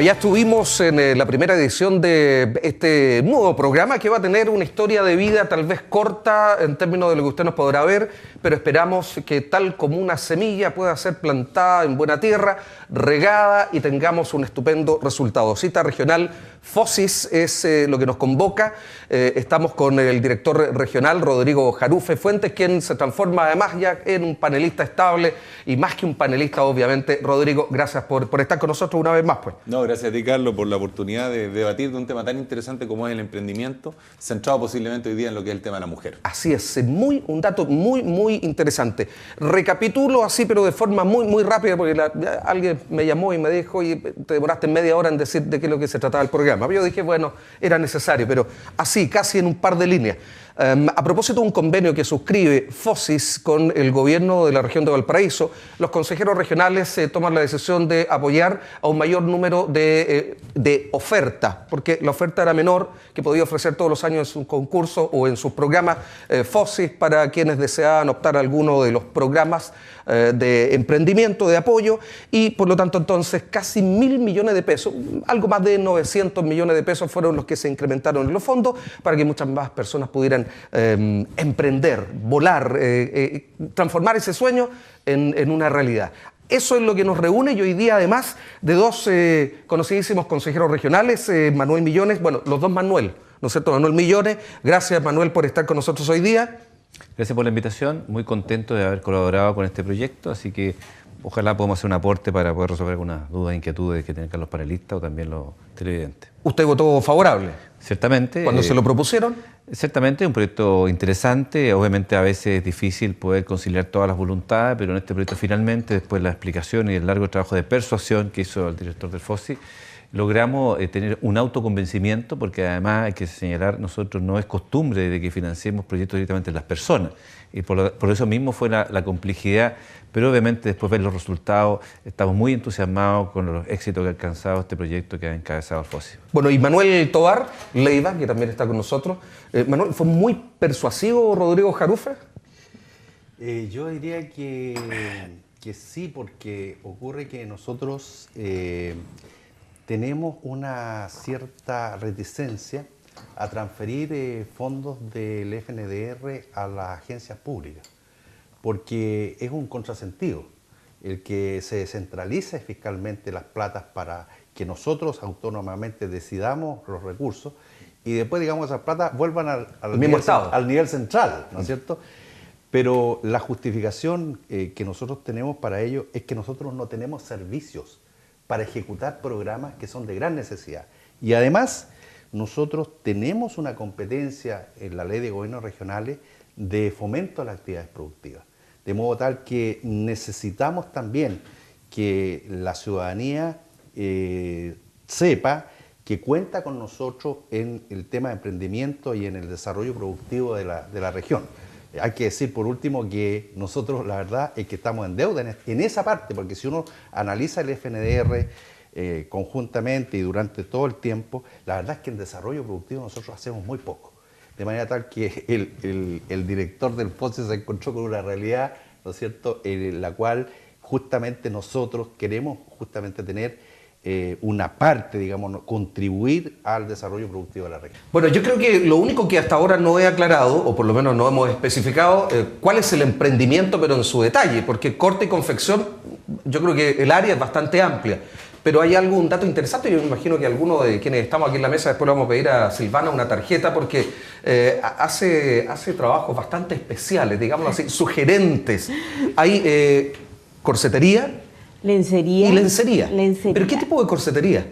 Ya estuvimos en la primera edición de este nuevo programa que va a tener una historia de vida tal vez corta en términos de lo que usted nos podrá ver, pero esperamos que tal como una semilla pueda ser plantada en buena tierra, regada y tengamos un estupendo resultado. Cita regional FOSIS es lo que nos convoca. Estamos con el director regional, Rodrigo Jarufe Fuentes, quien se transforma además ya en un panelista estable y más que un panelista, obviamente. Rodrigo, gracias por estar con nosotros una vez más, pues. No, gracias a ti, Carlos, por la oportunidad de debatir de un tema tan interesante como es el emprendimiento, centrado posiblemente hoy día en lo que es el tema de la mujer. Así es, un dato muy interesante. Recapitulo así, pero de forma muy rápida, porque alguien me llamó y me dijo, y te demoraste media hora en decir de qué es lo que se trataba el programa. Yo dije, bueno, era necesario, pero así, casi en un par de líneas. A propósito de un convenio que suscribe FOSIS con el gobierno de la región de Valparaíso, los consejeros regionales toman la decisión de apoyar a un mayor número de ofertas, porque la oferta era menor que podía ofrecer todos los años en su concurso o en sus programas FOSIS para quienes deseaban optar a alguno de los programas de emprendimiento, de apoyo, y por lo tanto entonces casi 1.000 millones de pesos, algo más de 900 millones de pesos fueron los que se incrementaron en los fondos para que muchas más personas pudieran emprender, volar, transformar ese sueño en una realidad. Eso es lo que nos reúne y hoy día además de dos conocidísimos consejeros regionales, Manuel Millones, bueno, los dos Manuel, ¿no es cierto? Manuel Millones, gracias Manuel por estar con nosotros hoy día. Gracias por la invitación, muy contento de haber colaborado con este proyecto, así que ojalá podamos hacer un aporte para poder resolver algunas dudas e inquietudes que tengan los panelistas o también los televidentes. ¿Usted votó favorable? Ciertamente. ¿Cuándo se lo propusieron? Ciertamente, un proyecto interesante, obviamente a veces es difícil poder conciliar todas las voluntades, pero en este proyecto finalmente, después de la explicación y el largo trabajo de persuasión que hizo el director del FOSI, logramos tener un autoconvencimiento, porque además hay que señalar, nosotros no es costumbre de que financiemos proyectos directamente en las personas, y por eso mismo fue la complejidad, pero obviamente después de ver los resultados, estamos muy entusiasmados con los éxitos que ha alcanzado este proyecto que ha encabezado el FOSI. Bueno, y Manuel Tovar Leiva, que también está con nosotros. Manuel, ¿fue muy persuasivo Rodrigo Jarufe? Yo diría que sí, porque ocurre que nosotros tenemos una cierta reticencia a transferir fondos del FNDR a las agencias públicas, porque es un contrasentido el que se descentralice fiscalmente las platas para que nosotros autónomamente decidamos los recursos y después, digamos, esas platas vuelvan al nivel central, ¿no es cierto? Pero la justificación que nosotros tenemos para ello es que nosotros no tenemos servicios para ejecutar programas que son de gran necesidad. Y además, nosotros tenemos una competencia en la Ley de Gobiernos Regionales de fomento a las actividades productivas. De modo tal que necesitamos también que la ciudadanía sepa que cuenta con nosotros en el tema de emprendimiento y en el desarrollo productivo de la región. Hay que decir, por último, que nosotros, la verdad, es que estamos en deuda en esa parte, porque si uno analiza el FNDR conjuntamente y durante todo el tiempo, la verdad es que en desarrollo productivo nosotros hacemos muy poco. De manera tal que el director del FOSI se encontró con una realidad, ¿no es cierto?, en la cual justamente nosotros queremos justamente tener una parte, digamos, contribuir al desarrollo productivo de la región. Bueno, yo creo que lo único que hasta ahora no he aclarado, o por lo menos no hemos especificado, cuál es el emprendimiento, pero en su detalle, porque corte y confección, yo creo que el área es bastante amplia. Pero hay algún dato interesante, yo me imagino que alguno de quienes estamos aquí en la mesa, después le vamos a pedir a Silvana una tarjeta, porque hace trabajos bastante especiales, digámoslo así, sugerentes. Hay corsetería. Lencería. Y lencería. Lencería. ¿Pero qué tipo de corsetería?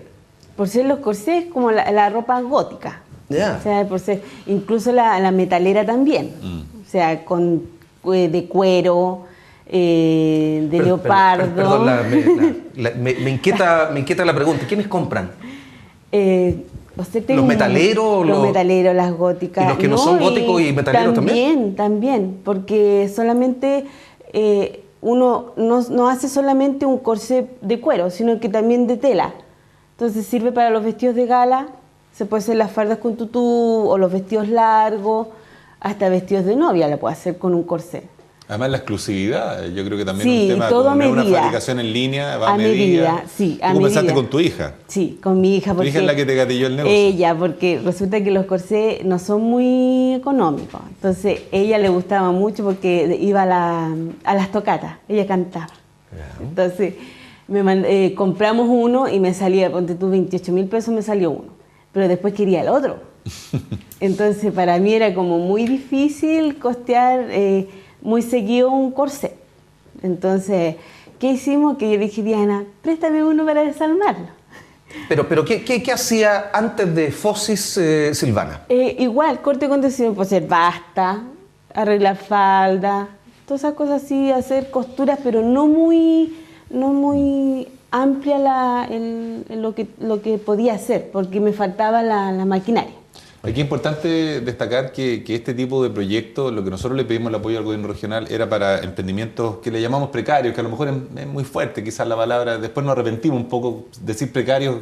Por ser los corsés como la ropa gótica. Yeah. O sea, por ser, incluso la metalera también. O sea, de cuero, de leopardo. Perdón, me inquieta la pregunta. ¿Quiénes compran? ¿Los metaleros? Los metaleros, las góticas. ¿Y los que no son góticos y metaleros también? También, porque solamente uno no hace solamente un corsé de cuero, sino que también de tela. Entonces sirve para los vestidos de gala, se puede hacer las fardas con tutú o los vestidos largos, hasta vestidos de novia la puede hacer con un corsé. Además la exclusividad, yo creo que también Sí, es un tema, todo como no es una medida. fabricación en línea, va A medida, sí, a Tú comenzaste medida. con tu hija. Sí, con mi hija. Tu Porque hija es la que te gatilló el negocio. Ella, porque resulta que los corsés no son muy económicos. Entonces, ella le gustaba mucho porque iba a las tocatas, ella cantaba. Entonces, compramos uno y me salía, ponte tú, 28.000 pesos me salió uno. Pero después quería el otro. Entonces, para mí era como muy difícil costear muy seguido un corsé. Entonces, ¿qué hicimos? Que yo le dije, Diana, préstame uno para desarmarlo. Pero ¿qué hacía antes de Fosis Silvana? Igual, corte de condición, pues ser basta, arreglar falda, todas esas cosas así, hacer costuras, pero no muy amplia lo que podía hacer, porque me faltaba la maquinaria. Aquí es importante destacar que este tipo de proyectos, lo que nosotros le pedimos el apoyo al gobierno regional era para emprendimientos que le llamamos precarios, que a lo mejor es muy fuerte quizás la palabra, después nos arrepentimos un poco, decir precarios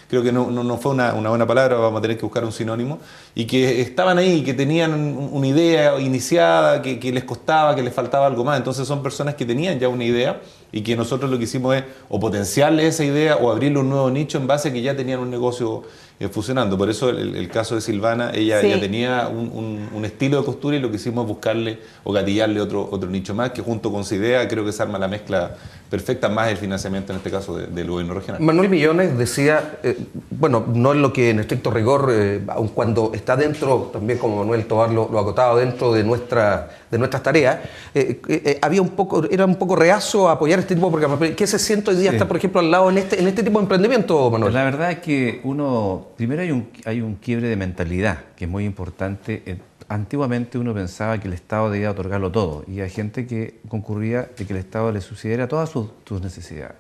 creo que no fue una buena palabra, vamos a tener que buscar un sinónimo, y que estaban ahí, que tenían una idea iniciada, que les costaba, que les faltaba algo más, entonces son personas que tenían ya una idea y que nosotros lo que hicimos es o potenciarle esa idea o abrirle un nuevo nicho en base a que ya tenían un negocio fusionando. Por eso el caso de Silvana, ella Sí. ya tenía un estilo de costura y lo que hicimos es buscarle o gatillarle otro nicho más, que junto con su idea creo que se arma la mezcla perfecta, más el financiamiento en este caso del gobierno regional. Manuel Millones decía, bueno, no es lo que en estricto rigor, aun cuando está dentro, también como Manuel Tovar lo acotaba, dentro de nuestras tareas, era un poco reacio a apoyar este tipo de programas. ¿Qué se siente hoy día estar, por ejemplo, al lado en este tipo de emprendimiento, Manuel? La verdad es que primero hay un quiebre de mentalidad que es muy importante. Antiguamente uno pensaba que el Estado debía otorgarlo todo y hay gente que concurría de que el Estado le subsidiara todas sus necesidades.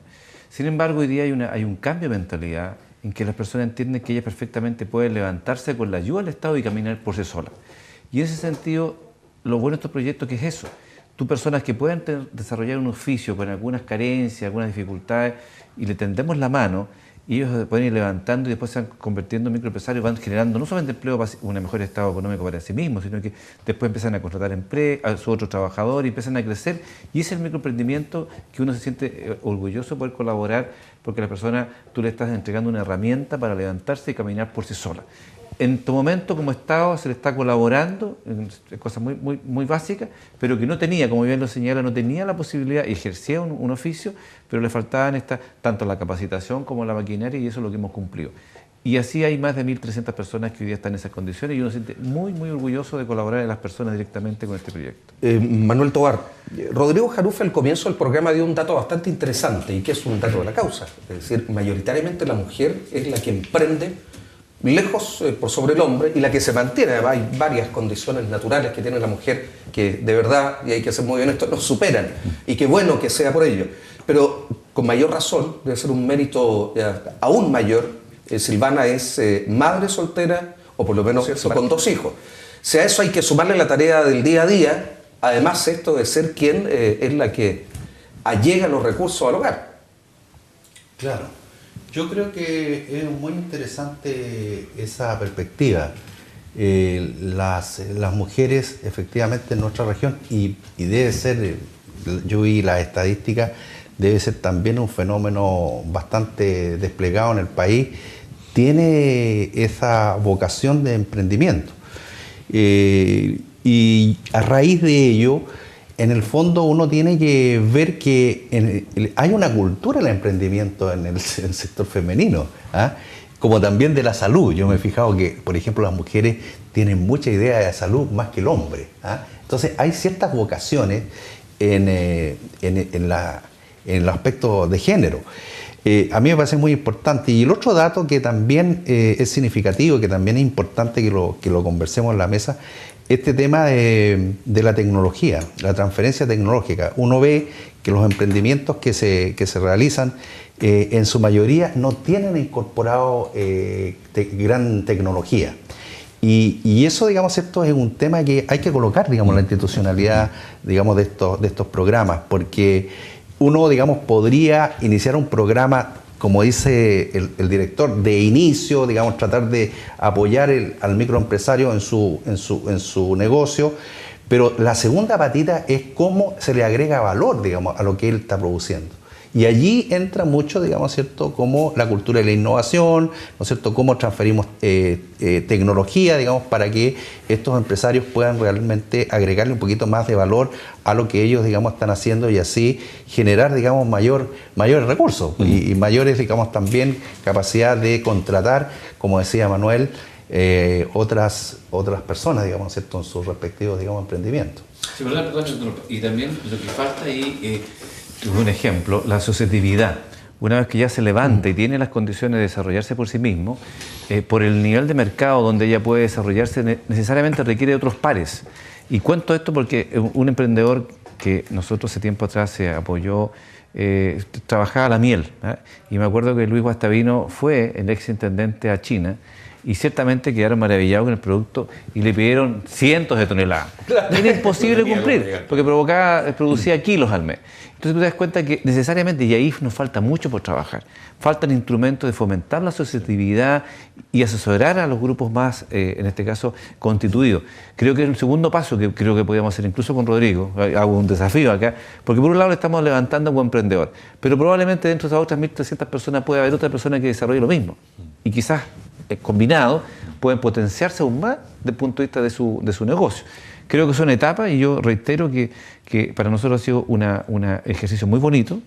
Sin embargo, hoy día hay un cambio de mentalidad en que las personas entienden que ellas perfectamente pueden levantarse con la ayuda del Estado y caminar por sí solas. Y en ese sentido, lo bueno de estos proyectos que es eso. Tú personas que pueden desarrollar un oficio con algunas carencias, algunas dificultades y le tendemos la mano, y ellos se pueden ir levantando y después se van convirtiendo en microempresarios, van generando no solamente empleo para un mejor estado económico para sí mismos, sino que después empiezan a contratar a sus otros trabajadores y empiezan a crecer. Y ese es el microemprendimiento que uno se siente orgulloso de poder colaborar, porque a la persona tú le estás entregando una herramienta para levantarse y caminar por sí sola. En tu momento como Estado se le está colaborando en cosas muy básicas, pero que no tenía, como bien lo señala, no tenía la posibilidad y ejercía un oficio, pero le faltaban tanto la capacitación como la maquinaria, y eso es lo que hemos cumplido. Y así hay más de 1.300 personas que hoy día están en esas condiciones y uno se siente muy orgulloso de colaborar en las personas directamente con este proyecto. Manuel Tovar, Rodrigo Jarufe al comienzo del programa dio un dato bastante interesante y que es un dato de la causa. Es decir, mayoritariamente la mujer es la que emprende lejos por sobre el hombre y la que se mantiene. Hay varias condiciones naturales que tiene la mujer que de verdad, y hay que ser muy honesto, nos superan, y qué bueno que sea por ello. Pero con mayor razón, debe ser un mérito aún mayor. Silvana es madre soltera, o por lo menos con 2 hijos. Si a eso hay que sumarle la tarea del día a día, además esto de ser quien es la que allega los recursos al hogar. Claro. Yo creo que es muy interesante esa perspectiva. Las mujeres efectivamente en nuestra región, y debe ser, yo vi las estadísticas, debe ser también un fenómeno bastante desplegado en el país, tiene esa vocación de emprendimiento. Y a raíz de ello, en el fondo uno tiene que ver que hay una cultura del emprendimiento en el sector femenino, ¿ah? Como también de la salud. Yo me he fijado que, por ejemplo, las mujeres tienen mucha idea de la salud más que el hombre, ¿ah? Entonces hay ciertas vocaciones en el aspecto de género. A mí me parece muy importante. Y el otro dato que también es significativo, que también es importante que lo conversemos en la mesa, este tema de la tecnología, la transferencia tecnológica. Uno ve que los emprendimientos que se realizan en su mayoría no tienen incorporado gran tecnología. Y eso, digamos, esto es un tema que hay que colocar, digamos, la institucionalidad, digamos, de estos programas, porque uno, digamos, podría iniciar un programa, como dice el director, de inicio, digamos, tratar de apoyar al microempresario en su negocio, Pero la segunda patita es cómo se le agrega valor, digamos, a lo que él está produciendo. Y allí entra mucho, digamos, ¿cierto?, como la cultura de la innovación, ¿no es cierto?, cómo transferimos tecnología, digamos, para que estos empresarios puedan realmente agregarle un poquito más de valor a lo que ellos, digamos, están haciendo y así generar, digamos, mayores recursos y mayores, digamos, también capacidad de contratar, como decía Manuel, otras personas, digamos, ¿cierto?, en sus respectivos, digamos, emprendimientos. Sí, ¿verdad? Y también lo que falta ahí, un ejemplo, la asociatividad. Una vez que ya se levanta y tiene las condiciones de desarrollarse por sí mismo, por el nivel de mercado donde ella puede desarrollarse, necesariamente requiere de otros pares. Y cuento esto porque un emprendedor que nosotros hace tiempo atrás se apoyó, trabajaba la miel, ¿eh? Y me acuerdo que Luis Guastavino fue el ex intendente a China y ciertamente quedaron maravillados con el producto y le pidieron cientos de toneladas. Claro. Era imposible cumplir porque producía kilos al mes. Entonces tú te das cuenta que necesariamente, y ahí nos falta mucho por trabajar, faltan instrumentos de fomentar la asociatividad y asesorar a los grupos más, en este caso, constituidos. Creo que es el segundo paso que creo que podríamos hacer incluso con Rodrigo. Hago un desafío acá, porque por un lado le estamos levantando como emprendedor, pero probablemente dentro de esas otras 1.300 personas puede haber otra persona que desarrolle lo mismo. Y quizás combinados pueden potenciarse aún más desde el punto de vista de su negocio. Creo que son etapas y yo reitero que para nosotros ha sido un ejercicio muy bonito.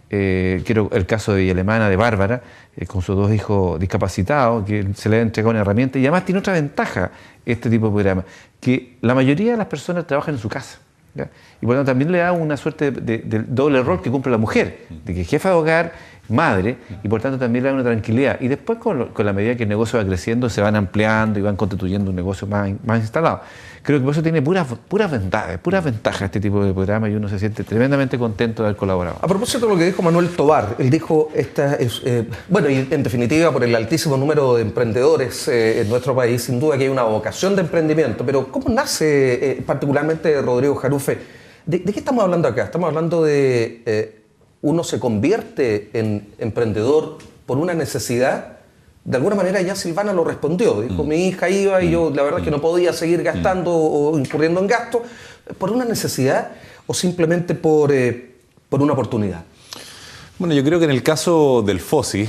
Quiero el caso de Villa Alemana, de Bárbara, con sus 2 hijos discapacitados, que se le ha entregado una herramienta y además tiene otra ventaja este tipo de programa, que la mayoría de las personas trabajan en su casa, ¿ya? Y por lo tanto también le da una suerte de doble rol que cumple la mujer, de que es jefa de hogar, madre, y por tanto también le da una tranquilidad. Y después con la medida que el negocio va creciendo, se van ampliando y van constituyendo un negocio más instalado. Creo que por eso tiene puras ventajas este tipo de programa y uno se siente tremendamente contento de haber colaborado. A propósito de lo que dijo Manuel Tovar, él dijo, bueno, y en definitiva por el altísimo número de emprendedores en nuestro país, sin duda que hay una vocación de emprendimiento, pero ¿cómo nace particularmente Rodrigo Jarufe? ¿De qué estamos hablando acá? Estamos hablando de uno se convierte en emprendedor por una necesidad. De alguna manera ya Silvana lo respondió. Dijo, mi hija iba y yo la verdad es que no podía seguir gastando o incurriendo en gasto por una necesidad o simplemente por una oportunidad. Bueno, yo creo que en el caso del FOSI,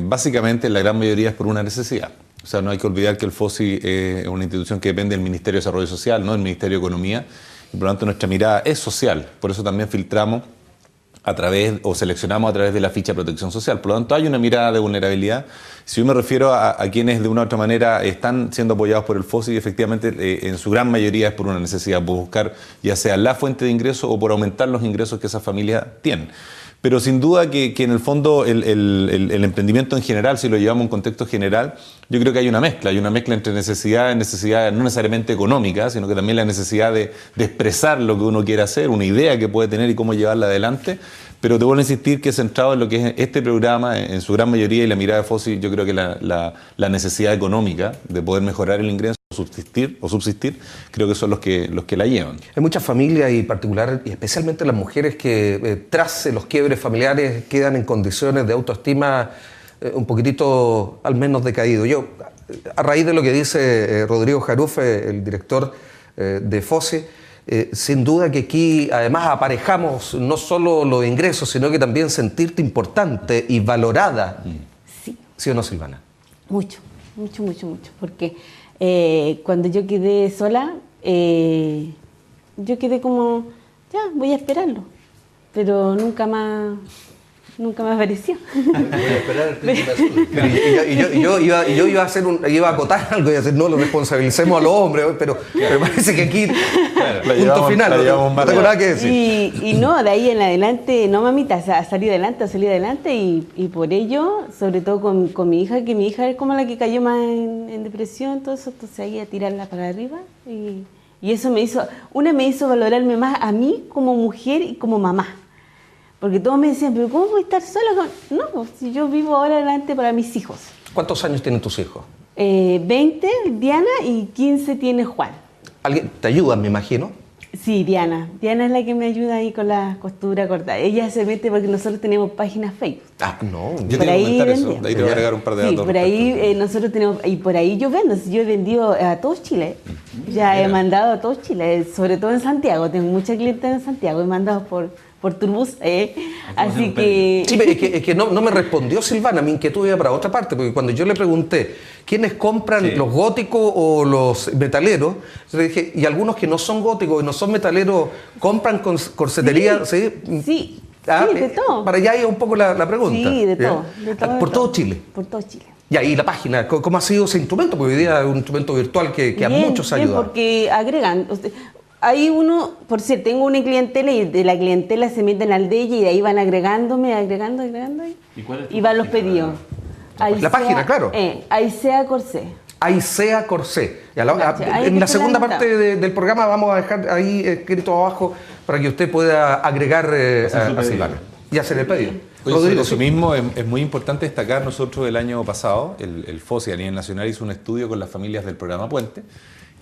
básicamente la gran mayoría es por una necesidad. O sea, no hay que olvidar que el FOSI es una institución que depende del Ministerio de Desarrollo Social, no del Ministerio de Economía, y por lo tanto nuestra mirada es social. Por eso también filtramos seleccionamos a través de la ficha de protección social. Por lo tanto, hay una mirada de vulnerabilidad. Si yo me refiero a quienes de una u otra manera están siendo apoyados por el FOSI, efectivamente, en su gran mayoría es por una necesidad, por buscar ya sea la fuente de ingreso o por aumentar los ingresos que esas familias tienen. Pero sin duda que en el fondo el emprendimiento en general, si lo llevamos a un contexto general, yo creo que hay una mezcla entre necesidades no necesariamente económicas, sino que también la necesidad de expresar lo que uno quiere hacer, una idea que puede tener y cómo llevarla adelante. Pero te vuelvo a insistir que centrado en lo que es este programa, en su gran mayoría, y la mirada de FOSI, yo creo que la necesidad económica de poder mejorar el ingreso o subsistir, creo que son los que la llevan. Hay muchas familias y particular y especialmente las mujeres que tras los quiebres familiares quedan en condiciones de autoestima un poquitito al menos decaído. Yo, a raíz de lo que dice Rodrigo Jarufe, el director de FOSI, sin duda que aquí además aparejamos no solo los ingresos, sino que también sentirte importante y valorada. Sí. ¿Sí o no, Silvana? Mucho, porque cuando yo quedé sola, yo quedé como, ya, voy a esperarlo, pero nunca más apareció. Voy a esperar el príncipe azul. Y yo iba a acotar algo y decir, no, lo responsabilicemos a los hombres, pero parece que aquí, punto final, no tengo nada que decir. Y no, de ahí en adelante, no mamita, salí adelante y por ello, sobre todo con mi hija, que mi hija es como la que cayó más en depresión, todo eso, entonces ahí a tirarla para arriba y eso me hizo valorarme más a mí como mujer y como mamá. Porque todos me decían, pero ¿cómo voy a estar sola? No, pues, si yo vivo ahora adelante para mis hijos. ¿Cuántos años tienen tus hijos? 20 Diana y 15 tiene Juan. ¿Alguien te ayuda, me imagino? Sí, Diana. Diana es la que me ayuda ahí con la costura corta. Ella se mete porque nosotros tenemos páginas Facebook. Ah, no. Yo Por te iba a ahí comentar eso, vendemos. de ahí te voy a agregar un par de Sí, datos. por ahí nosotros tenemos, y por ahí yo vendo, yo he vendido a todo Chile, ya he mandado a todo Chile, sobre todo en Santiago, tengo mucha clientela en Santiago, he mandado por Turbus, así que... Sí, pero es que no me respondió Silvana, mi inquietud iba para otra parte, porque cuando yo le pregunté quiénes compran los góticos o los metaleros, le dije, y algunos que no son góticos y no son metaleros, compran corsetería, ¿sí? Sí, Ah, sí, de todo. Para allá iba un poco la pregunta. Sí, de ¿ya? todo, de todo. Por de todo Chile. Por todo Chile. Y ahí la página, ¿cómo ha sido ese instrumento? Porque hoy día es un instrumento virtual que a Bien, muchos bien, ayuda. porque agregan. Hay uno, por cierto, tengo una clientela y de la clientela se meten al de ella y de ahí van agregando y van los pedidos. La página, claro. Aisea Corsé. Aisea Corsé. Y Ahí en que la se segunda la parte del programa vamos a dejar ahí escrito abajo para que usted pueda agregar a Silvana y hacer el pedido. Oye, Rodrigo, eso sí. mismo es muy importante destacar. Nosotros el año pasado, el FOSI a nivel nacional hizo un estudio con las familias del programa Puente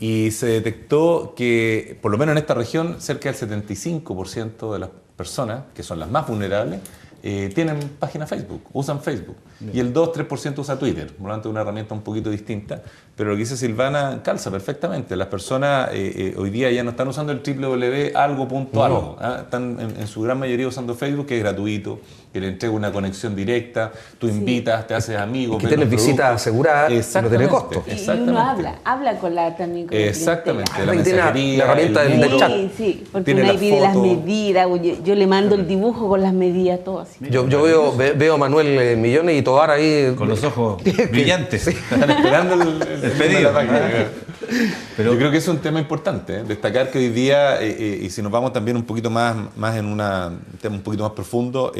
y se detectó que, por lo menos en esta región, cerca del 75% de las personas, que son las más vulnerables, tienen página Facebook, usan Facebook. Y el 2-3% usa Twitter, por lo tanto es una herramienta un poquito distinta. Pero lo que dice Silvana calza perfectamente. Las personas hoy día ya no están usando el www.algo.algo. Están en su gran mayoría usando Facebook, que es gratuito, que le entrega una conexión directa, tú invitas, te haces amigo. Que tienes visitas aseguradas y no tiene costo. Y uno habla con la también con la Exactamente. clientela. La Tiene mensajería, la herramienta el del muro. chat. Sí, porque Tiene uno ahí las pide las fotos. medidas, yo le mando el dibujo con las medidas, todo así. Yo veo a Manuel Millones y Tobar ahí. Con los ojos brillantes. Están esperando el pedido. de la página. Pero yo creo que es un tema importante, destacar que hoy día, y si nos vamos también un poquito más en un tema un poquito más profundo,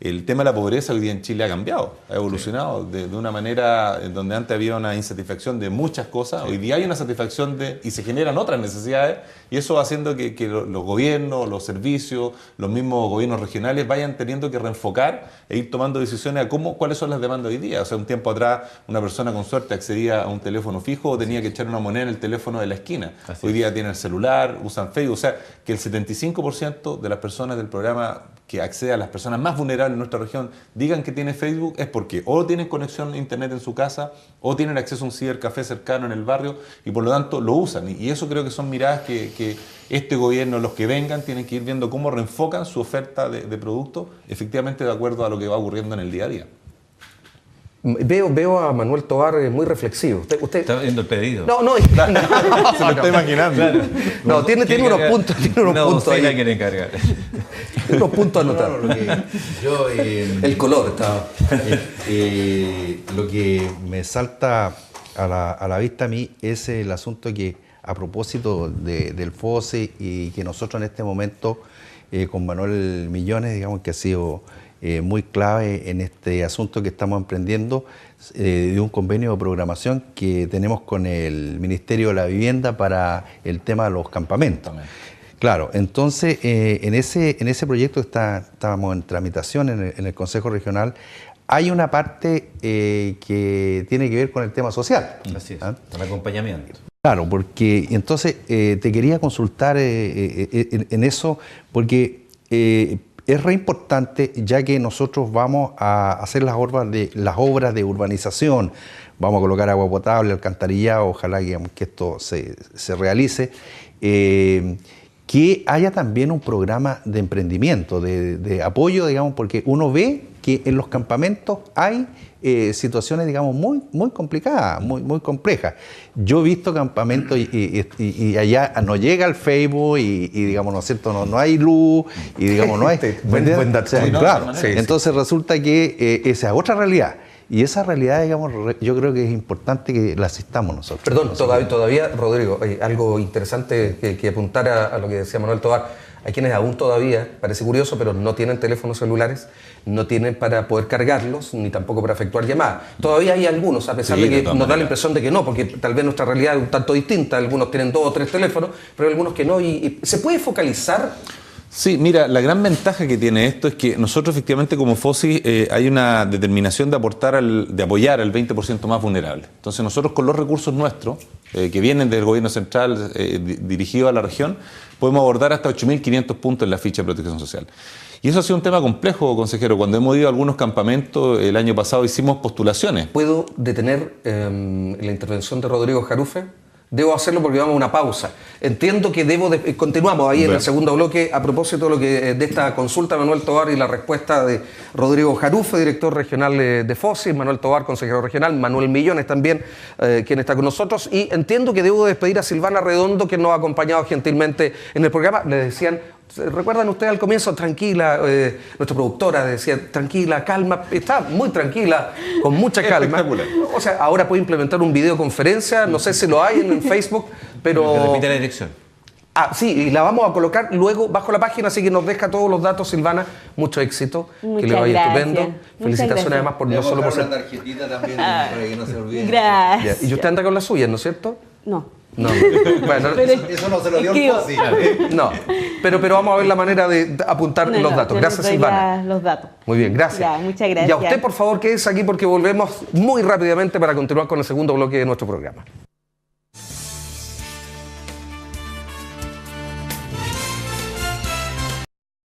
el tema de la pobreza hoy día en Chile ha cambiado, ha evolucionado de una manera en donde antes había una insatisfacción de muchas cosas, hoy día hay una satisfacción y se generan otras necesidades, y eso va haciendo que los gobiernos, los servicios, los mismos gobiernos regionales vayan teniendo que reenfocar e ir tomando decisiones a cuáles son las demandas hoy día. O sea, un tiempo atrás una persona con suerte accedía a un teléfono fijo o tenía que echar una moneda en el teléfono de la esquina. Hoy día tienen el celular, usan Facebook, o sea, que el 75% de las personas del programa que accede a las personas más vulnerables en nuestra región digan que tiene Facebook es porque o tienen conexión a internet en su casa o tienen acceso a un cibercafé cercano en el barrio y por lo tanto lo usan. Y eso creo que son miradas que este gobierno, los que vengan, tienen que ir viendo cómo reenfocan su oferta de productos efectivamente de acuerdo a lo que va ocurriendo en el día a día. Veo a Manuel Tobar muy reflexivo. Usted está viendo el pedido. No, Se lo está imaginando. Claro. No, tiene unos puntos, Una docena ahí. quiere encargar. Tiene unos puntos anotados. El color está. Lo que me salta a la vista a mí es el asunto que, a propósito del FOSI, y que nosotros en este momento, con Manuel Millones, digamos que ha sido muy clave en este asunto que estamos emprendiendo, de un convenio de programación que tenemos con el Ministerio de la Vivienda para el tema de los campamentos. Claro, entonces en ese proyecto que estábamos en tramitación en el Consejo Regional, hay una parte que tiene que ver con el tema social. Así es, el acompañamiento. Claro, porque entonces te quería consultar en eso, porque es re importante, ya que nosotros vamos a hacer las obras de urbanización, vamos a colocar agua potable, alcantarillado, ojalá que esto se realice, que haya también un programa de emprendimiento, de apoyo, digamos, porque uno ve que en los campamentos hay situaciones, digamos, muy complicadas, muy complejas. Yo he visto campamentos y allá no llega el Facebook y digamos, ¿no es cierto? No hay luz y digamos, no hay... Buen dato. O sea, Sí, claro, sí. entonces resulta que esa es otra realidad. Y esa realidad, digamos, yo creo que es importante que la asistamos nosotros. Perdón, todavía, Rodrigo, hay algo interesante que apuntar a lo que decía Manuel Tobar. Hay quienes aún todavía, parece curioso, pero no tienen teléfonos celulares, no tienen para poder cargarlos, ni tampoco para efectuar llamadas. Todavía hay algunos, a pesar Sí, de que de todas nos da la maneras. impresión de que no, porque tal vez nuestra realidad es un tanto distinta. Algunos tienen 2 o 3 teléfonos, pero hay algunos que no. ¿Y se puede focalizar Sí, mira, la gran ventaja que tiene esto es que nosotros efectivamente como FOSI hay una determinación de apoyar al 20% más vulnerable. Entonces nosotros con los recursos nuestros, que vienen del gobierno central dirigidos a la región, podemos abordar hasta 8.500 puntos en la ficha de protección social. Y eso ha sido un tema complejo, consejero. Cuando hemos ido a algunos campamentos, el año pasado hicimos postulaciones. ¿Puedo detener la intervención de Rodrigo Jarufe? Debo hacerlo porque vamos a una pausa. Entiendo que continuamos ahí en el segundo bloque a propósito de esta consulta de Manuel Tovar y la respuesta de Rodrigo Jarufe, director regional de FOSI, Manuel Tovar, consejero regional, Manuel Millones también, quien está con nosotros. Y entiendo que debo despedir a Silvana Redondo, que nos ha acompañado gentilmente en el programa. Le decían, ¿recuerdan ustedes al comienzo? Tranquila, nuestra productora decía, tranquila, calma, está muy tranquila, con mucha calma. O sea, ahora puede implementar un videoconferencia, no sé si lo hay en Facebook, pero... Que repite la dirección. Ah, sí, y la vamos a colocar luego bajo la página, así que nos deja todos los datos, Silvana. Mucho éxito, Muchas que le vaya gracias. estupendo. Felicitaciones además por no solo por ser... una tarjetita también para que no se olvide. Gracias. Y usted anda con las suyas, ¿no es cierto? No. No. Bueno, Eso no se lo dio el Escribo. FOSI. no. Pero vamos a ver la manera de apuntar los datos. yo Gracias, les doy Silvana. los datos. Muy bien, gracias. Ya, muchas gracias. Y a usted, por favor, quédese aquí porque volvemos muy rápidamente para continuar con el segundo bloque de nuestro programa.